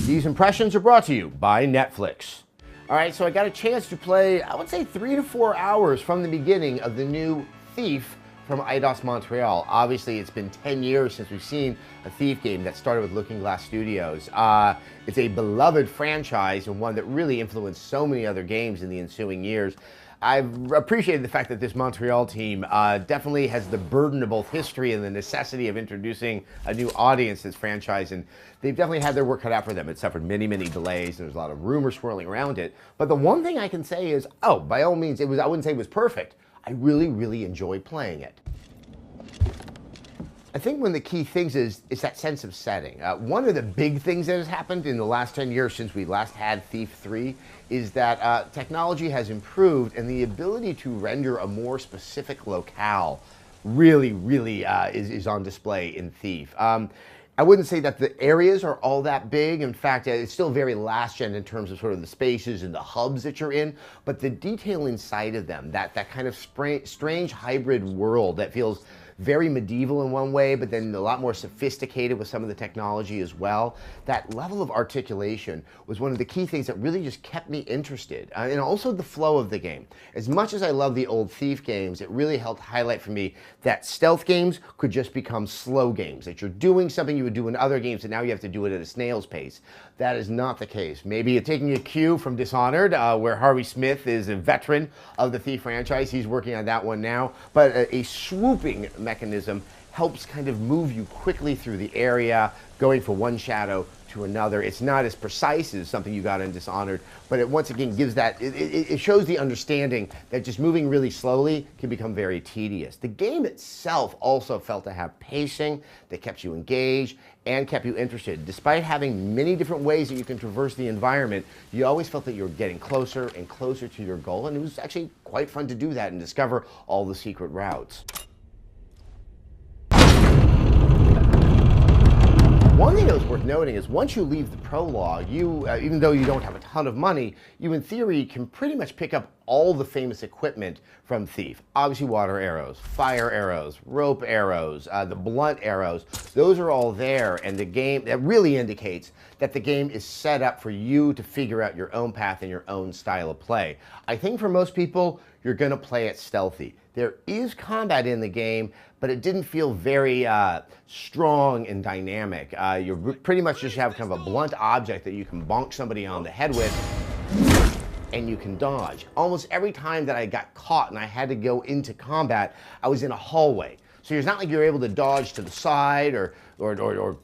These impressions are brought to you by Netflix. All right, so I got a chance to play, I would say 3 to 4 hours from the beginning of the new Thief from Eidos Montreal. Obviously, it's been 10 years since we've seen a Thief game that started with Looking Glass Studios. It's a beloved franchise and one that really influenced so many other games in the ensuing years. I've appreciated the fact that this Montreal team definitely has the burden of both history and the necessity of introducing a new audience to this franchise, and they've definitely had their work cut out for them. It suffered many, many delays, and there's a lot of rumors swirling around it. But the one thing I can say is, by all means, I wouldn't say it was perfect. I really, really enjoyed playing it. I think one of the key things is that sense of setting. One of the big things that has happened in the last 10 years since we last had Thief 3 is that technology has improved, and the ability to render a more specific locale really, really is on display in Thief. I wouldn't say that the areas are all that big. In fact, it's still very last gen in terms of sort of the spaces and the hubs that you're in, but the detail inside of them, that kind of strange hybrid world that feels very medieval in one way, but then a lot more sophisticated with some of the technology as well. That level of articulation was one of the key things that really just kept me interested. And also the flow of the game. As much as I love the old Thief games, it really helped highlight for me that stealth games could just become slow games, that you're doing something you would do in other games and now you have to do it at a snail's pace. That is not the case. Maybe you're taking a cue from Dishonored, where Harvey Smith is a veteran of the Thief franchise. He's working on that one now. But a swooping mechanism helps kind of move you quickly through the area, going from one shadow to another. It's not as precise as something you got in Dishonored, but it once again gives that, it shows the understanding that just moving really slowly can become very tedious. The game itself also felt to have pacing that kept you engaged and kept you interested. Despite having many different ways that you can traverse the environment, you always felt that you were getting closer and closer to your goal, and it was actually quite fun to do that and discover all the secret routes. One thing that was worth noting is once you leave the prologue, you, even though you don't have a ton of money, you in theory can pretty much pick up all the famous equipment from Thief. Obviously water arrows, fire arrows, rope arrows, the blunt arrows, those are all there, and the game, that really indicates that the game is set up for you to figure out your own path and your own style of play. I think for most people, you're gonna play it stealthy. There is combat in the game, but it didn't feel very strong and dynamic. You pretty much just have kind of a blunt object that you can bonk somebody on the head with, and you can dodge. Almost every time that I got caught and I had to go into combat, I was in a hallway. So it's not like you're able to dodge to the side or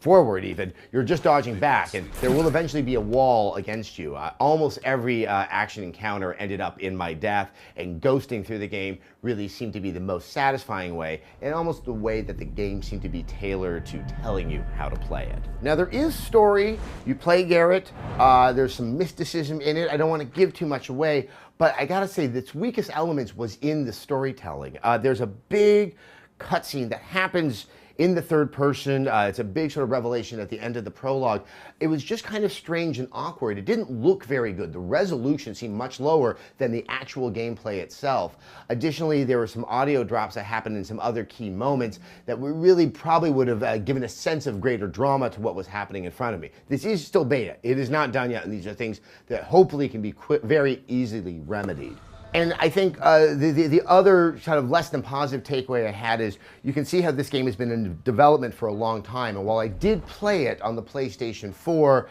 forward even. You're just dodging back, and there will eventually be a wall against you. Almost every action encounter ended up in my death, and ghosting through the game really seemed to be the most satisfying way, and almost the way that the game seemed to be tailored to telling you how to play it. Now there is story. You play Garrett. There's some mysticism in it. I don't want to give too much away, but I gotta say its weakest elements was in the storytelling. There's a big cutscene that happens in the third person. It's a big sort of revelation at the end of the prologue. It was just kind of strange and awkward. It didn't look very good. The resolution seemed much lower than the actual gameplay itself. Additionally, there were some audio drops that happened in some other key moments that we really probably would have given a sense of greater drama to what was happening in front of me. This is still beta. It is not done yet, and these are things that hopefully can be very easily remedied. And I think the other kind of less than positive takeaway I had is you can see how this game has been in development for a long time. And while I did play it on the PlayStation 4,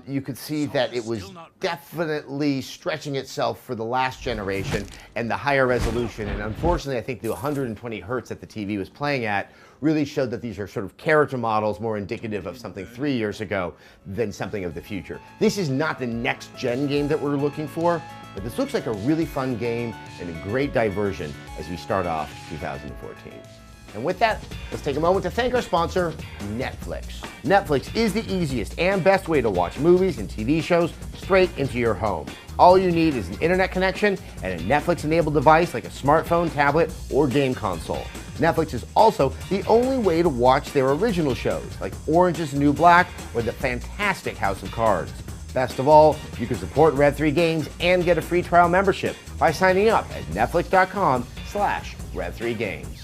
you could see that it was definitely stretching itself for the last generation and the higher resolution. And unfortunately, I think the 120 hertz that the TV was playing at really showed that these are sort of character models more indicative of something 3 years ago than something of the future. This is not the next gen game that we're looking for, but this looks like a really fun game and a great diversion as we start off 2014. And with that, let's take a moment to thank our sponsor, Netflix. Netflix is the easiest and best way to watch movies and TV shows straight into your home. All you need is an internet connection and a Netflix-enabled device like a smartphone, tablet, or game console. Netflix is also the only way to watch their original shows like Orange is the New Black or the fantastic House of Cards. Best of all, you can support Red 3 Games and get a free trial membership by signing up at netflix.com/Red3Games.